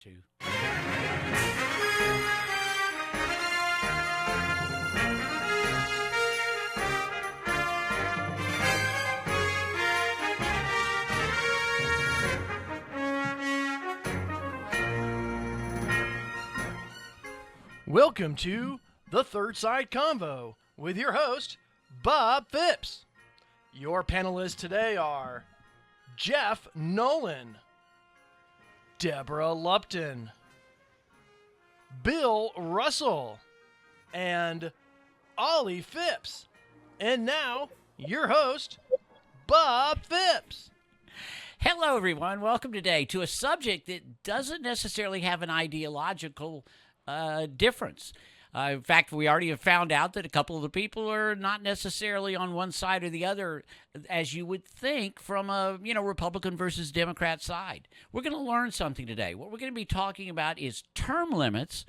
Two. Welcome to the Third Side Convo with your host, Bob Phipps. Your panelists today are Jeff Nolan, Deborah Lupton, Bill Russell, and Ollie Phipps. And now, your host, Bob Phipps. Hello, everyone. Welcome today to a subject that doesn't necessarily have an ideological difference. In fact, we already have found out that a couple of the people are not necessarily on one side or the other, as you would think from a Republican versus Democrat side. We're going to learn something today. What we're going to be talking about is term limits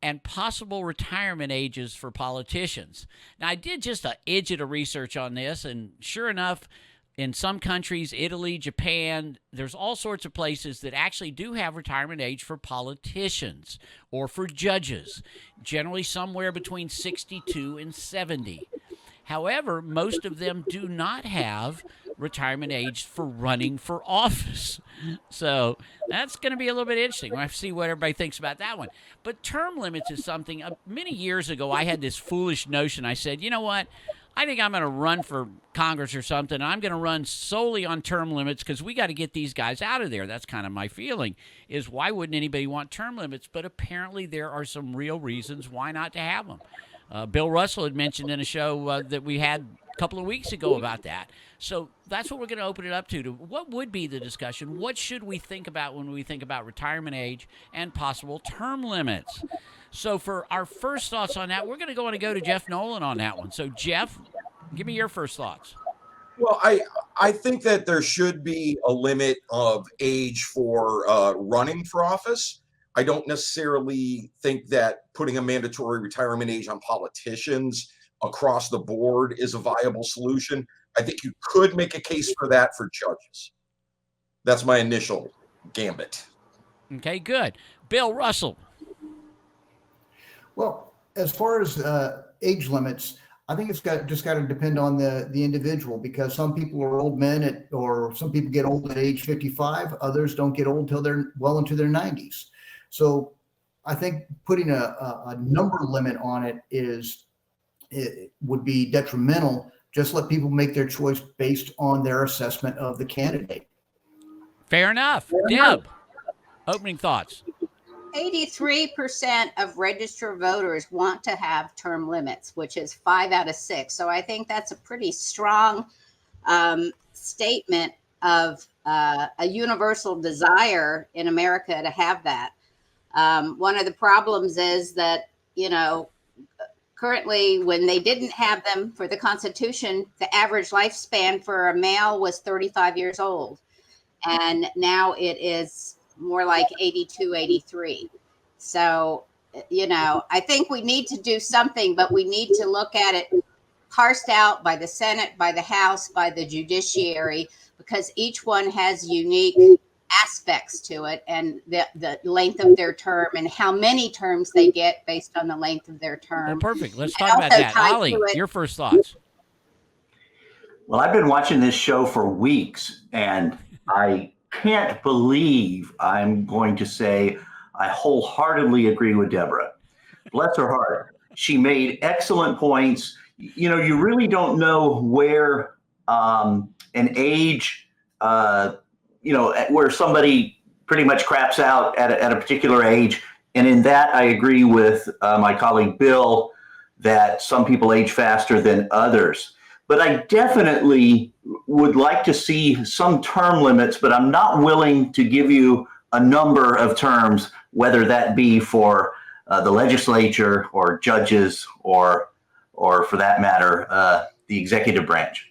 and possible retirement ages for politicians. Now, I did just an idget of research on this, and sure enough, in some countries, Italy, Japan, there's all sorts of places that actually do have retirement age for politicians or for judges, generally somewhere between 62 and 70. However, most of them do not have retirement age for running for office. So that's going to be a little bit interesting. We'll have to see what everybody thinks about that one. But term limits is something, many years ago, I had this foolish notion. I said, you know what? I think I'm going to run for Congress or something. I'm going to run solely on term limits because we got to get these guys out of there. That's kind of my feeling, is why wouldn't anybody want term limits? But apparently there are some real reasons why not to have them. Bill Russell had mentioned in a show that we had a couple of weeks ago about that. So that's what we're going to open it up to. What would be the discussion? What should we think about when we think about retirement age and possible term limits? So for our first thoughts on that, we're going to go to Jeff Nolan on that one. So, Jeff, give me your first thoughts. Well, I think that there should be a limit of age for running for office. I don't necessarily think that putting a mandatory retirement age on politicians across the board is a viable solution. I think you could make a case for that for judges. That's my initial gambit. Okay, good. Bill Russell. Well, as far as age limits, I think it's got to depend on the individual, because some people are old men or some people get old at age 55. Others don't get old till they're well into their 90s. So I think putting a number limit on it would be detrimental. Just let people make their choice based on their assessment of the candidate. Fair enough. Deb, opening thoughts. 83% of registered voters want to have term limits, which is 5 out of 6. So I think that's a pretty strong statement of a universal desire in America to have that. One of the problems is that, currently when they didn't have them for the Constitution, the average lifespan for a male was 35 years old. And now it is more like 82, 83. So, I think we need to do something, but we need to look at it parsed out by the Senate, by the House, by the judiciary, because each one has unique aspects to it, and the length of their term and how many terms they get based on the length of their term. Well, perfect. Let's talk about that. Ollie, your first thoughts. Well, I've been watching this show for weeks, and I can't believe I'm going to say I wholeheartedly agree with Deborah. Bless her heart. She made excellent points. You really don't know where an age, where somebody pretty much craps out at a particular age. And in that, I agree with my colleague Bill that some people age faster than others. But I definitely would like to see some term limits, but I'm not willing to give you a number of terms, whether that be for the legislature or judges or for that matter, the executive branch.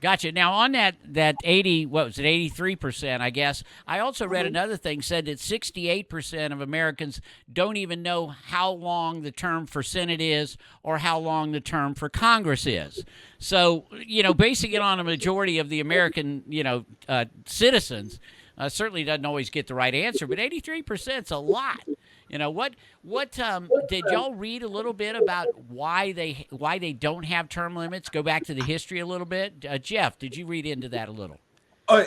Gotcha. Now, on that 83%, I guess, I also read another thing, said that 68% of Americans don't even know how long the term for Senate is or how long the term for Congress is. So, basing it on a majority of the American, citizens, Certainly doesn't always get the right answer, but 83% is a lot. What did y'all read a little bit about why they don't have term limits? Go back to the history a little bit. Jeff, did you read into that a little?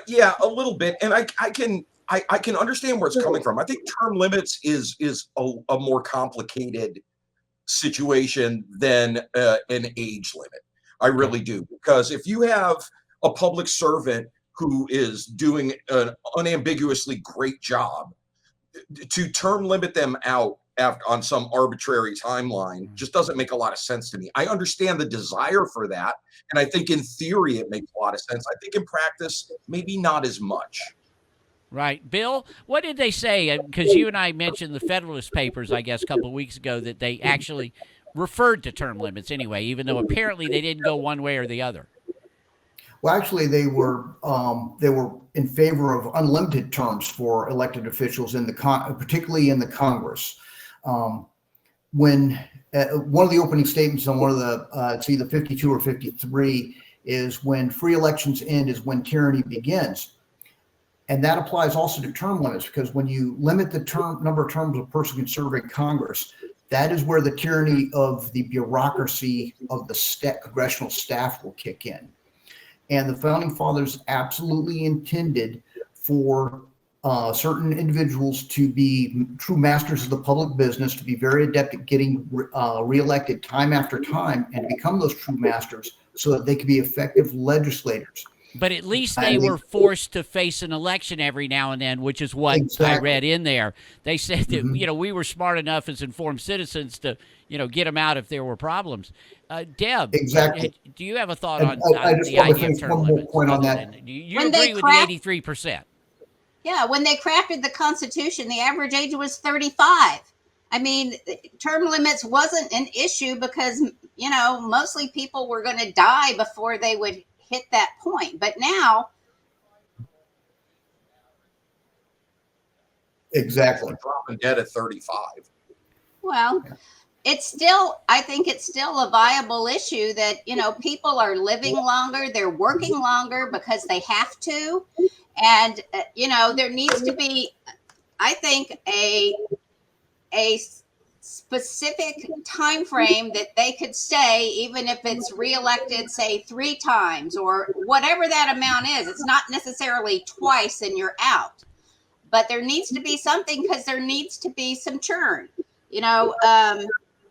Yeah, a little bit, and I can understand where it's coming from. I think term limits is a more complicated situation than an age limit. I really do, because if you have a public servant who is doing an unambiguously great job, to term limit them out on some arbitrary timeline just doesn't make a lot of sense to me. I understand the desire for that, and I think in theory it makes a lot of sense. I think in practice, maybe not as much. Right. Bill, what did they say? Because you and I mentioned the Federalist Papers, I guess, a couple of weeks ago, that they actually referred to term limits anyway, even though apparently they didn't go one way or the other. Well, actually, they were in favor of unlimited terms for elected officials particularly in the Congress. When one of the opening statements on one of the it's either 52 or 53 is, when free elections end is when tyranny begins. And that applies also to term limits, because when you limit the number of terms a person can serve in Congress, that is where the tyranny of the bureaucracy of the congressional staff will kick in. And the founding fathers absolutely intended for certain individuals to be true masters of the public business, to be very adept at getting reelected time after time, and to become those true masters so that they could be effective legislators. But at least they were forced to face an election every now and then, which is what I read in there. They said that, we were smart enough as informed citizens to, get them out if there were problems. Deb, exactly. Do you have a thought on the idea of term one limits? Point on that. You agree with the 83%? Yeah, when they crafted the Constitution, the average age was 35. I mean, term limits wasn't an issue because, mostly people were going to die before they would hit that point. But now, exactly, dropping dead at 35. Well, I think it's still a viable issue that, people are living longer, they're working longer because they have to. And, there needs to be, I think, a specific time frame that they could stay, even if it's reelected, say 3 times or whatever that amount is. It's not necessarily twice and you're out, but there needs to be something, because there needs to be some churn.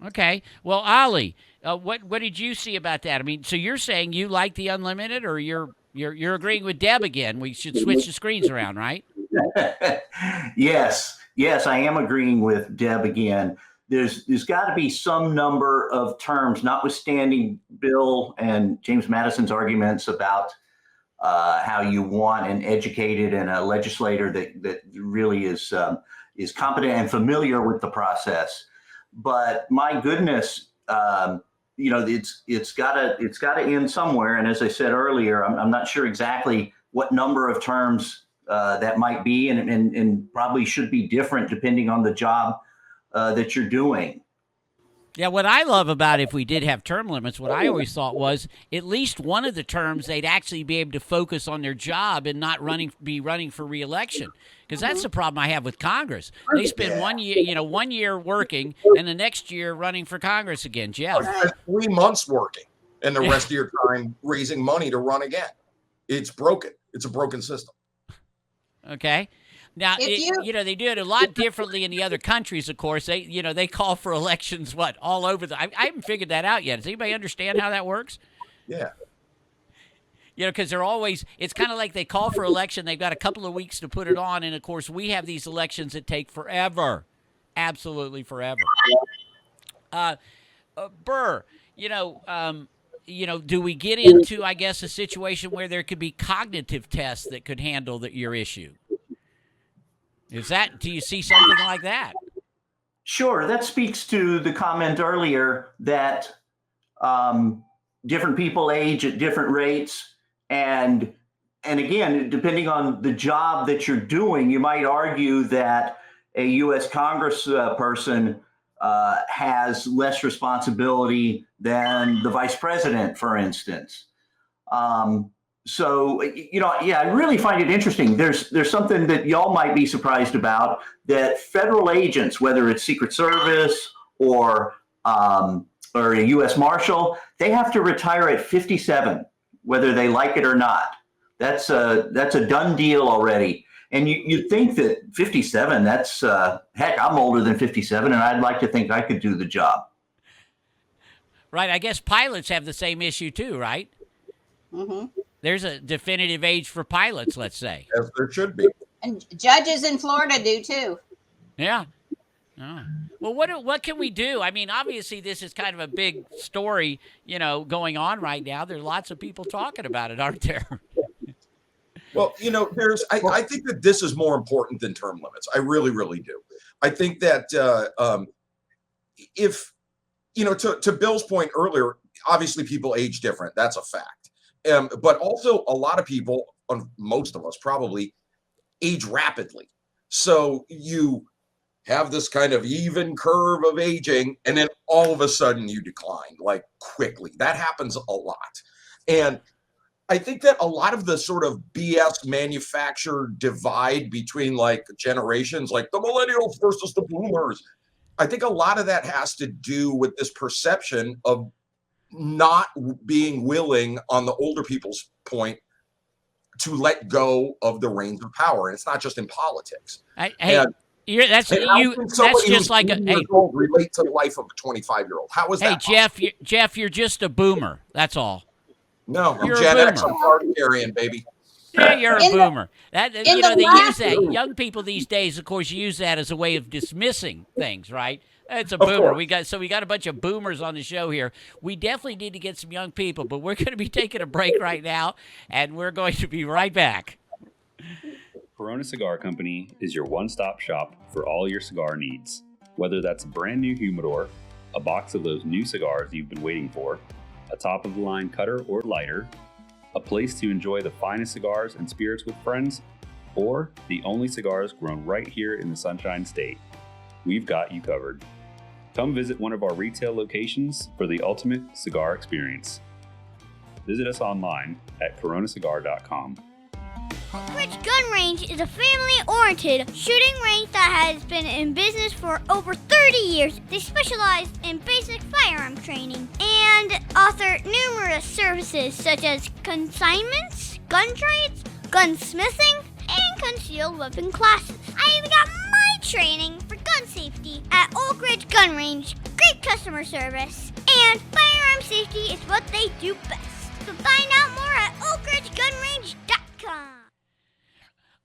Okay. Well, Ollie, what did you see about that? I mean, so you're saying you like the unlimited, or you're agreeing with Deb again? We should switch the screens around, right? Yes, I am agreeing with Deb again. There's got to be some number of terms, notwithstanding Bill and James Madison's arguments about how you want an educated and a legislator that really is competent and familiar with the process. But my goodness, it's got to end somewhere. And as I said earlier, I'm not sure exactly what number of terms that might be, and probably should be different depending on the job that you're doing. Yeah, what I love about if we did have term limits, what I always thought was at least one of the terms they'd actually be able to focus on their job and not be running for re-election. Because that's the problem I have with Congress. They spend 1 year, 1 year working, and the next year running for Congress again. Jeff, 3 months working, and the rest of your time raising money to run again. It's broken. It's a broken system. Okay. Now, they do it a lot differently in the other countries, of course. They call for elections, all over I haven't figured that out yet. Does anybody understand how that works? Yeah. Because it's kind of like they call for election. They've got a couple of weeks to put it on. And, of course, we have these elections that take forever, absolutely forever. Burr, do we get into, I guess, a situation where there could be cognitive tests that could handle your issue? Do you see something like that? Sure. That speaks to the comment earlier that different people age at different rates. And again, depending on the job that you're doing, you might argue that a U.S. Congress person has less responsibility than the vice president, for instance. So, I really find it interesting. There's something that y'all might be surprised about, that federal agents, whether it's Secret Service or a U.S. Marshal, they have to retire at 57, whether they like it or not. That's a done deal already. And you think that 57, that's heck, I'm older than 57, and I'd like to think I could do the job. Right. I guess pilots have the same issue too, right? Mm-hmm. There's a definitive age for pilots, let's say. As there should be. And judges in Florida do too. Yeah. Oh. Well, what can we do? I mean, obviously, this is kind of a big story, going on right now. There's lots of people talking about it, aren't there? Well, I think that this is more important than term limits. I really, really do. I think that if, to Bill's point earlier, obviously people age different. That's a fact. But also a lot of people, most of us probably, age rapidly. So you have this kind of even curve of aging, and then all of a sudden you decline, like, quickly. That happens a lot. And I think that a lot of the sort of BS manufactured divide between, like, generations, like the millennials versus the boomers, I think a lot of that has to do with this perception of not being willing, on the older people's point, to let go of the reins of power. And it's not just in politics. That's just like relate to the life of a 25-year-old. How is that? Hey, Jeff, you're just a boomer. That's all. No, I'm You're Gen a X. boomer. I'm Targaryen, baby. Yeah, you're a boomer. They use that. Ooh. Young people these days, of course, use that as a way of dismissing things, right? It's a Of boomer. course. We got a bunch of boomers on the show here. We definitely need to get some young people, but we're going to be taking a break right now, and we're going to be right back. Corona Cigar Company is your one-stop shop for all your cigar needs. Whether that's a brand new humidor, a box of those new cigars you've been waiting for, a top-of-the-line cutter or lighter, a place to enjoy the finest cigars and spirits with friends, or the only cigars grown right here in the Sunshine State, we've got you covered. Come visit one of our retail locations for the ultimate cigar experience. Visit us online at coronacigar.com. Oak Ridge Gun Range is a family-oriented shooting range that has been in business for over 30 years. They specialize in basic firearm training and offer numerous services such as consignments, gun trades, gunsmithing, and concealed weapon classes. I even got my training for gun safety at Oak Ridge Gun Range. Great customer service, and firearm safety is what they do best. So find out more at oakridgegunrange.com.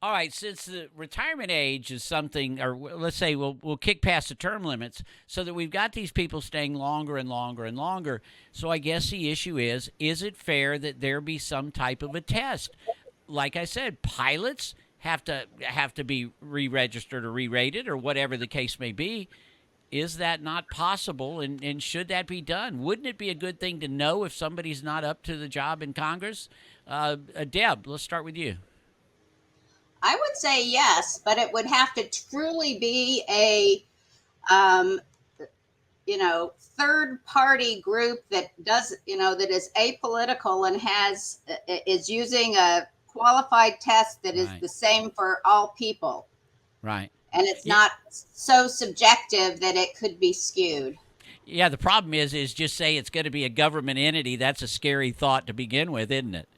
All right, since the retirement age is something, or let's say we'll kick past the term limits, so that we've got these people staying longer and longer and longer. So I guess the issue is it fair that there be some type of a test? Like I said, pilots have to be re-registered or re-rated or whatever the case may be. Is that not possible, and should that be done? Wouldn't it be a good thing to know if somebody's not up to the job in Congress? Deb, let's start with you. I would say yes, but it would have to truly be a, third party group that does, that is apolitical and is using a qualified test that is the same for all people. Right. And it's not so subjective that it could be skewed. Yeah, the problem is just say it's going to be a government entity. That's a scary thought to begin with, isn't it?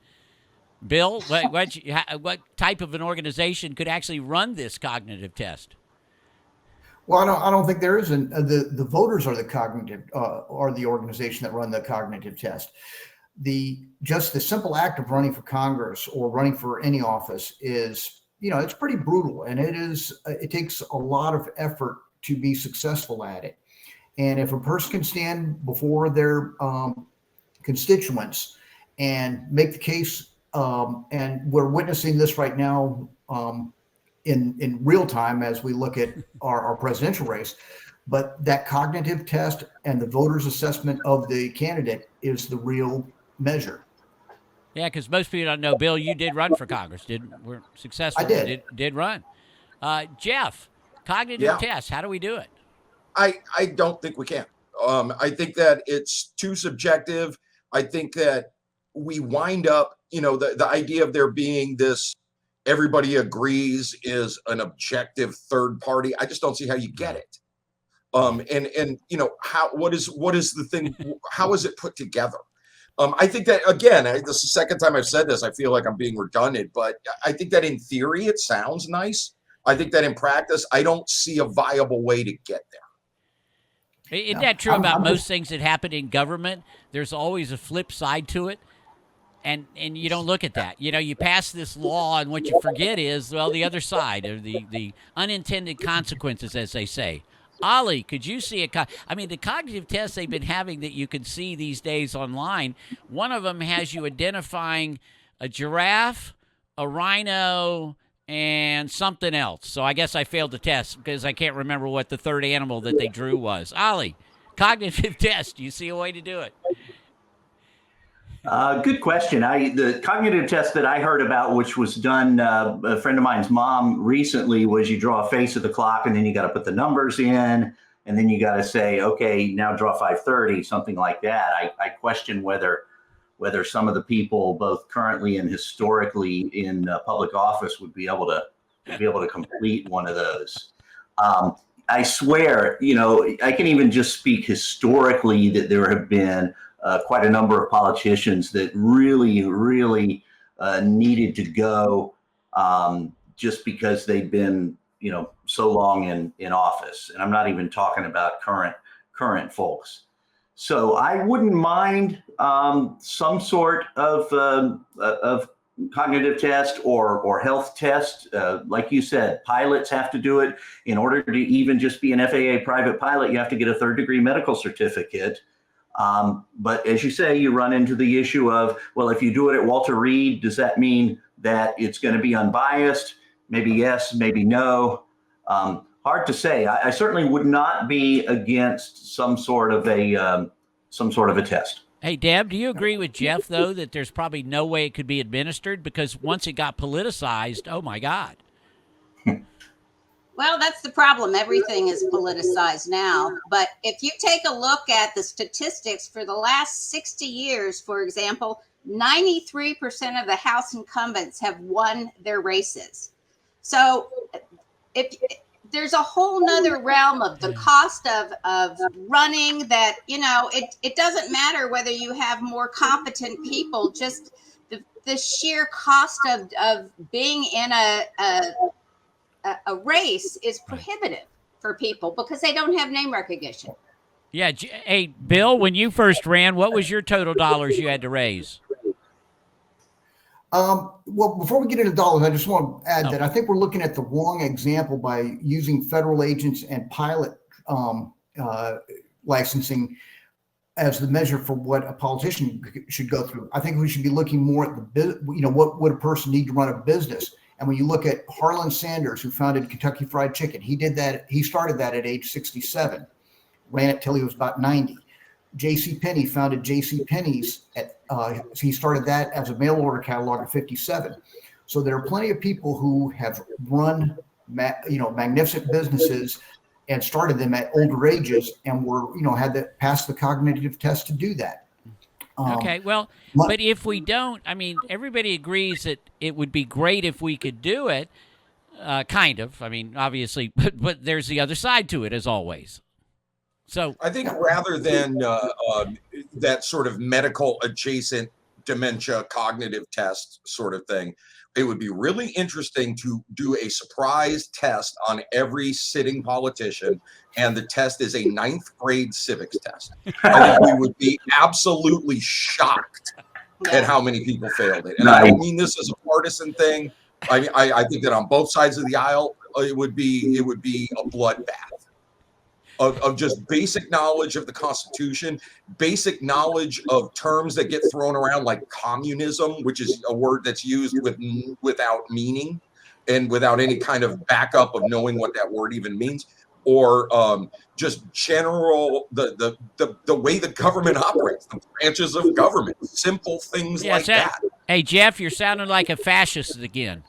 Bill, what type of an organization could actually run this cognitive test? Well, I don't think there is the voters are the cognitive are the organization that run the cognitive test. Just the simple act of running for Congress or running for any office is, it's pretty brutal, and it takes a lot of effort to be successful at it. And if a person can stand before their constituents and make the case, and we're witnessing this right now in real time as we look at our presidential race, but that cognitive test and the voters' assessment of the candidate is the real measure. Yeah, because most people don't know, Bill, you did run for Congress. We're successful. I did. Did run. Jeff, cognitive test, how do we do it? I don't think we can. I think that it's too subjective. I think that we wind up the idea of there being this everybody agrees is an objective third party. I just don't see how you get it. And what is the thing? How is it put together? I think that, again, this is the second time I've said this. I feel like I'm being redundant, but I think that in theory it sounds nice. I think that in practice, I don't see a viable way to get there. Isn't that true about most things that happen in government? There's always a flip side to it. And you don't look at that. You pass this law, and what you forget is, well, the other side, or the unintended consequences, as they say. Ollie, could you see the cognitive tests they've been having that you can see these days online, one of them has you identifying a giraffe, a rhino, and something else. So I guess I failed the test because I can't remember what the third animal that they drew was. Ollie, cognitive test, do you see a way to do it? Good question. The cognitive test that I heard about, which was done, a friend of mine's mom recently, was you draw a face of the clock and then you got to put the numbers in, and then you got to say, okay, now draw 5:30, something like that. I question whether some of the people, both currently and historically in public office, would be able to complete one of those. I swear, I can even just speak historically that there have been quite a number of politicians that really, really needed to go just because they've been, so long in office. And I'm not even talking about current folks. So I wouldn't mind some sort of cognitive test or health test. Like you said, pilots have to do it. In order to even just be an FAA private pilot, you have to get a third-degree medical certificate. But as you say, you run into the issue of, well, if you do it at Walter Reed, does that mean that it's going to be unbiased? Maybe yes, maybe no. Hard to say. I certainly would not be against some sort of a test. Hey, Deb, do you agree with Jeff, though, that there's probably no way it could be administered? Because once it got politicized, oh, my God. Well, that's the problem. Everything is politicized now. But if you take a look at the statistics for the last 60 years, for example, 93% of the House incumbents have won their races. So if there's a whole nother realm of the cost of running that, it doesn't matter whether you have more competent people, just the sheer cost of being in a race is prohibitive for people because they don't have name recognition. Yeah. Hey, Bill, when you first ran, what was your total dollars you had to raise? Well, before we get into dollars, I just want to add that I think we're looking at the wrong example by using federal agents and pilot licensing as the measure for what a politician should go through. I think we should be looking more at what would a person need to run a business. And when you look at Harlan Sanders, who founded Kentucky Fried Chicken, he did that. He started that at age 67, ran it till he was about 90. J.C. Penney founded J.C. Penney's he started that as a mail order catalog at 57. So there are plenty of people who have run, magnificent businesses and started them at older ages and had passed the cognitive test to do that. Okay, well, but if we don't, everybody agrees that it would be great if we could do it, kind of. Obviously, but there's the other side to it, as always. So I think rather than that sort of medical adjacent dementia cognitive test sort of thing, it would be really interesting to do a surprise test on every sitting politician, and the test is a 9th grade civics test. I think we would be absolutely shocked at how many people failed it. And I don't mean this as a partisan thing. I think that on both sides of the aisle, it would be a bloodbath of just basic knowledge of the Constitution, basic knowledge of terms that get thrown around like communism, which is a word that's used without meaning and without any kind of backup of knowing what that word even means, or just general the way the government operates, the branches of government, simple things like that. Hey, Jeff, you're sounding like a fascist again.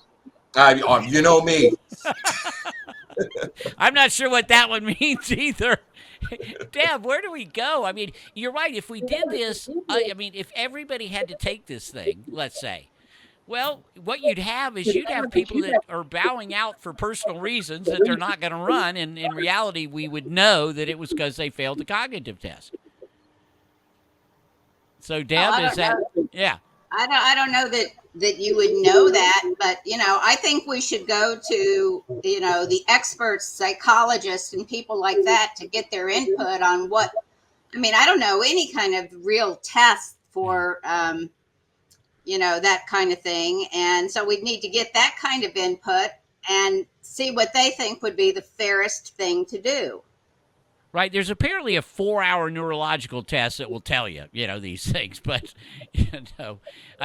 You know me. I'm not sure what that one means either. Deb, where do we go? I mean, you're right. If we did this, I mean, if everybody had to take this thing, let's say, well, what you'd have is you'd have people that are bowing out for personal reasons that they're not going to run, and in reality, we would know that it was because they failed the cognitive test. So, Deb, is that yeah? I don't know that you would know that, but I think we should go to the experts, psychologists, and people like that to get their input on what. I mean, I don't know any kind of real test for that kind of thing, and so we'd need to get that kind of input and see what they think would be the fairest thing to do. Right. There's apparently a 4-hour neurological test that will tell you, these things. But,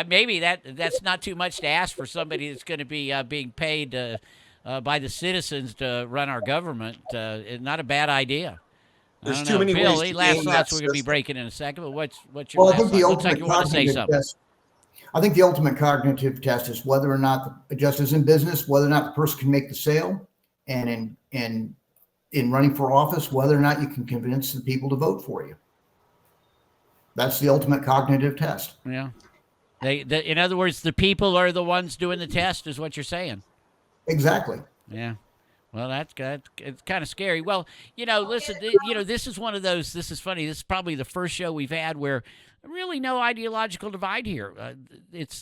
maybe that's not too much to ask for somebody that's going to be being paid by the citizens to run our government. Not a bad idea. There's too many Bill, ways to last game thoughts that we're going to be system. breaking in a second. But what's your Well, I last think thought? the Looks like ultimate you want to say cognitive something. test. I think the ultimate cognitive test is whether or not, just as in business, whether or not the person can make the sale, and in running for office, whether or not you can convince the people to vote for you. That's the ultimate cognitive test. Yeah. In other words, the people are the ones doing the test, is what you're saying. Exactly. Yeah. Well, that's good. It's kind of scary. Well, listen, this is one of those. This is funny. This is probably the first show we've had where really no ideological divide here.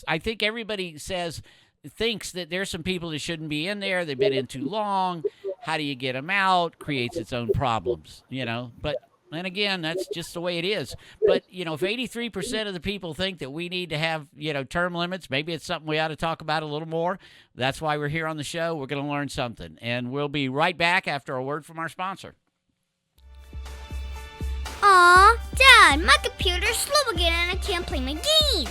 I think everybody thinks that there's some people that shouldn't be in there. They've been in too long. How do you get them out? Creates its own problems, But then again, that's just the way it is. But, if 83% of the people think that we need to have, term limits, maybe it's something we ought to talk about a little more. That's why we're here on the show. We're going to learn something. And we'll be right back after a word from our sponsor. Aw, Dad, my computer's slow again and I can't play my games.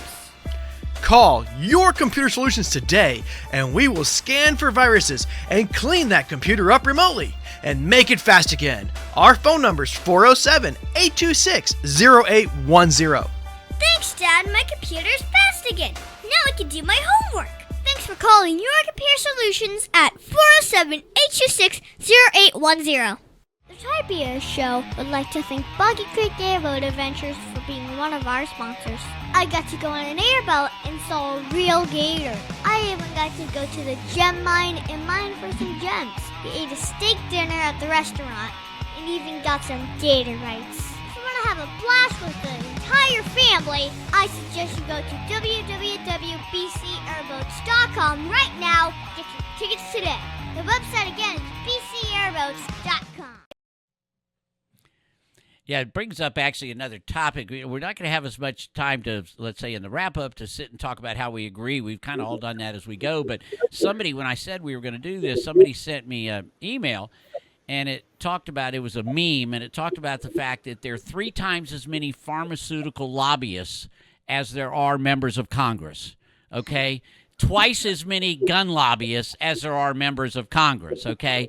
Call Your Computer Solutions today, and we will scan for viruses and clean that computer up remotely and make it fast again. Our phone number is 407-826-0810. Thanks, Dad. My computer's fast again. Now I can do my homework. Thanks for calling Your Computer Solutions at 407-826-0810. The Tri-Beer Show would like to thank Boggy Creek Airboat Adventures for being one of our sponsors. I got to go on an airboat and saw a real gator. I even got to go to the gem mine and mine for some gems. We ate a steak dinner at the restaurant and even got some gator rights. If you want to have a blast with the entire family, I suggest you go to www.bcairboats.com right now. Get your tickets today. The website again is bcairboats.com. Yeah, it brings up actually another topic. We're not going to have as much time to, let's say, in the wrap-up to sit and talk about how we agree. We've kind of all done that as we go. But somebody, when I said we were going to do this, somebody sent me an email, and it talked about, it was a meme, and it talked about the fact that there are 3 times as many pharmaceutical lobbyists as there are members of Congress, okay? Twice as many gun lobbyists as there are members of Congress, okay?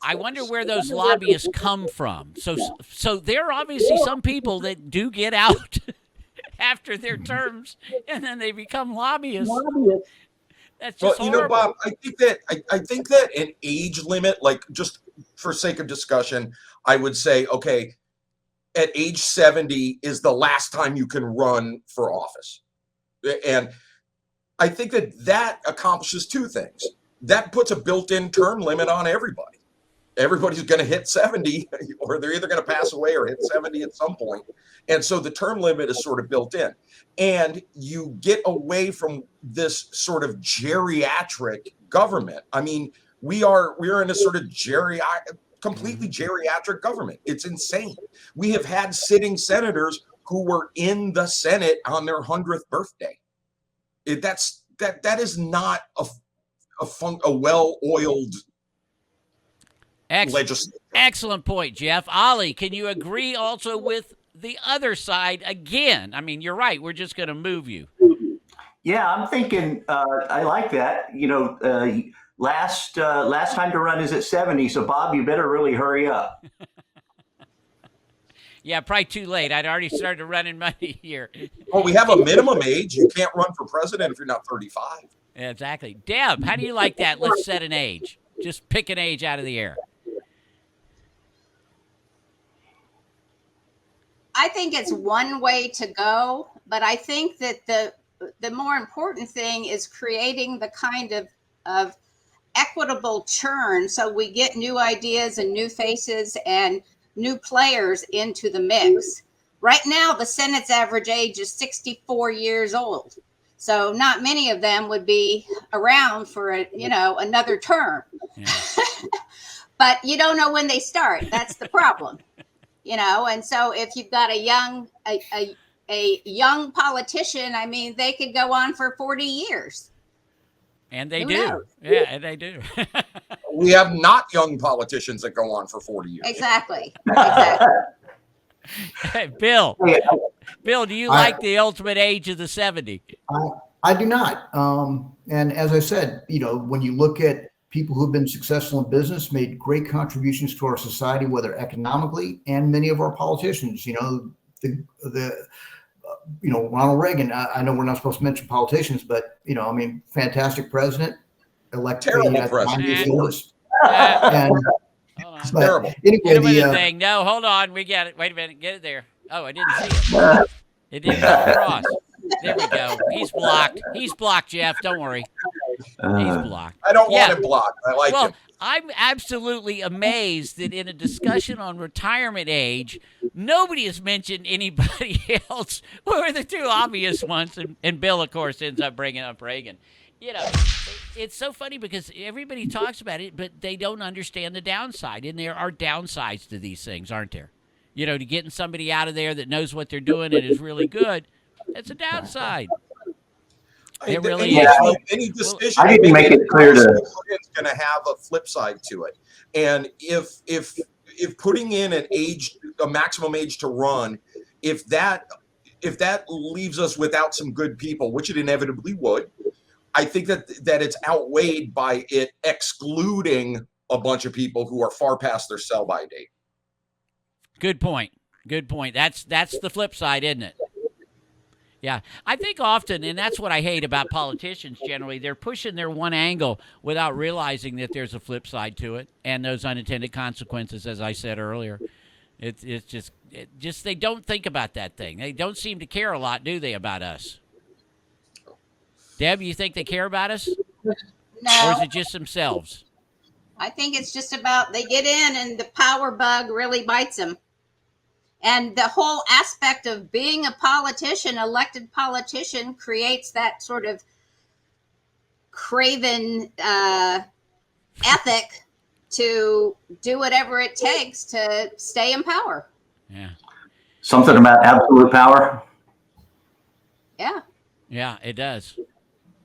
I wonder where those lobbyists come from. So there are obviously some people that do get out after their terms, and then they become lobbyists. That's just horrible. Bob, I think that an age limit, like just for sake of discussion, I would say, okay, at age 70 is the last time you can run for office, and I think that accomplishes 2 things. That puts a built-in term limit on everybody. Everybody's going to hit 70, or they're either going to pass away or hit 70 at some point. And so the term limit is sort of built in. And you get away from this sort of geriatric government. I mean, we're in a sort of completely geriatric government. It's insane. We have had sitting senators who were in the Senate on their 100th birthday. That is not a well-oiled legislation. Excellent point, Jeff. Ollie, can you agree also with the other side again? I mean, you're right. We're just going to move you. Yeah, I'm thinking. I like that. Last time to run is at 70. So Bob, you better really hurry up. Yeah, probably too late. I'd already started running money here. Well, we have a minimum age. You can't run for president if you're not 35. Yeah, exactly. Deb, how do you like that? Let's set an age. Just pick an age out of the air. I think it's one way to go, but I think that the more important thing is creating the kind of equitable churn so we get new ideas and new faces and new players into the mix. Right now, the Senate's average age is 64 years old. So not many of them would be around for another term. Yeah. But you don't know when they start. That's the problem. And so if you've got a young politician, I mean, they could go on for 40 years. And they do. Yeah, and they do. We have not young politicians that go on for 40 years. Exactly. Hey, Bill, do you like the ultimate age of the 70? I do not. And as I said, when you look at people who've been successful in business, made great contributions to our society, whether economically, and many of our politicians, Ronald Reagan. I know we're not supposed to mention politicians, but fantastic president, elected. Terrible president. Terrible. Anyway, No, hold on. We got it. Wait a minute. Get it there. Oh, I didn't see it. It didn't come across. There we go. He's blocked. He's blocked, Jeff. Don't worry. He's blocked. I don't want him blocked. I like him. I'm absolutely amazed that in a discussion on retirement age, nobody has mentioned anybody else. Who are the two obvious ones? And Bill, of course, ends up bringing up Reagan. It's so funny because everybody talks about it, but they don't understand the downside. And there are downsides to these things, aren't there? To getting somebody out of there that knows what they're doing and is really good, that's a downside. It really is. Any decision I need to make it clear it's going to have a flip side to it. And if putting in a maximum age to run, if that leaves us without some good people, which it inevitably would, I think that it's outweighed by it excluding a bunch of people who are far past their sell-by date. Good point. That's the flip side, isn't it? Yeah, I think often, and that's what I hate about politicians generally, they're pushing their one angle without realizing that there's a flip side to it and those unintended consequences, as I said earlier. It's just they don't think about that thing. They don't seem to care a lot, do they, about us? Deb, you think they care about us? No. Or is it just themselves? I think it's just about they get in and the power bug really bites them. And the whole aspect of being a politician, elected politician, creates that sort of craven ethic to do whatever it takes to stay in power. Yeah. Something about absolute power. Yeah. Yeah, it does.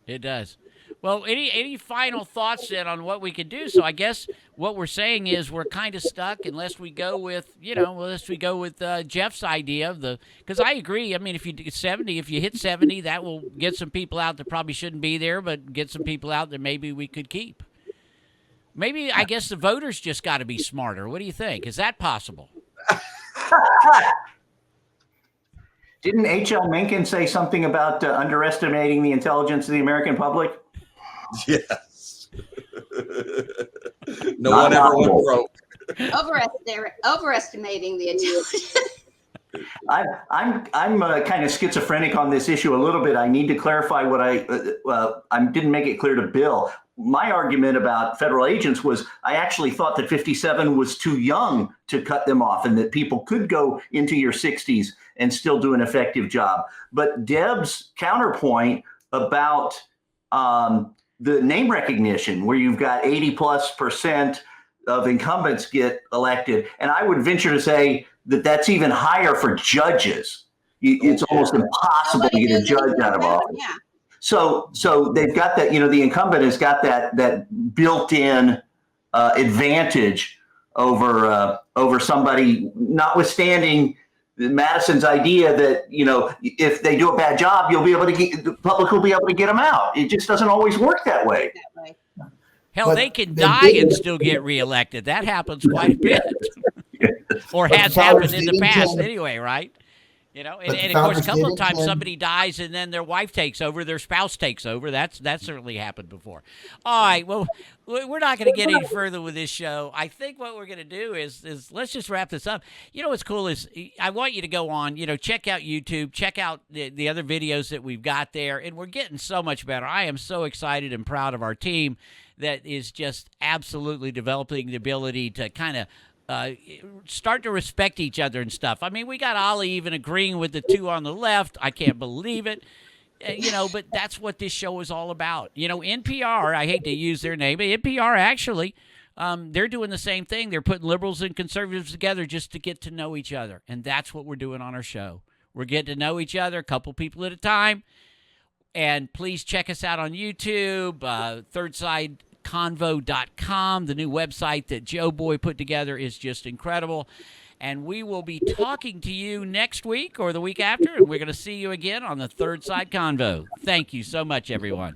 It does. Well, any final thoughts then on what we could do? So I guess what we're saying is we're kind of stuck unless we go with, Jeff's idea of because I agree. I mean, if you hit 70, that will get some people out that probably shouldn't be there, but get some people out that maybe we could keep. Maybe, I guess the voters just got to be smarter. What do you think? Is that possible? Didn't H.L. Mencken say something about underestimating the intelligence of the American public? Yes. No one ever went broke. Overestimating the intelligence. I'm kind of schizophrenic on this issue a little bit. I need to clarify what I didn't make it clear to Bill. My argument about federal agents was I actually thought that 57 was too young to cut them off and that people could go into your 60s and still do an effective job. But Deb's counterpoint about the name recognition, where you've got 80+% of incumbents get elected, and I would venture to say that that's even higher for judges. It's almost impossible to get a judge out of office. Yeah. So they've got that, the incumbent has got that built-in advantage over somebody, notwithstanding Madison's idea that, if they do a bad job, the public will be able to get them out. It just doesn't always work that way. Hell, they can die and still get reelected. That happens quite a bit. Or has happened in the past anyway, right? You know, and, But the and of course, a founders couple did of times intend- somebody dies and then their wife takes over, their spouse takes over. That's certainly happened before. All right, well, we're not going to get any further with this show. I think what we're going to do is let's just wrap this up. You know what's cool is I want you to go on, check out YouTube, check out the other videos that we've got there, and we're getting so much better. I am so excited and proud of our team that is just absolutely developing the ability to kind of start to respect each other and stuff. I mean, we got Ollie even agreeing with the two on the left. I can't believe it. But that's what this show is all about. NPR, I hate to use their name, but NPR actually, they're doing the same thing. They're putting liberals and conservatives together just to get to know each other. And that's what we're doing on our show. We're getting to know each other, a couple people at a time. And please check us out on YouTube, thirdsideconvo.com. The new website that Joe Boy put together is just incredible. And we will be talking to you next week or the week after, and we're going to see you again on the Third Side Convo. Thank you so much, everyone.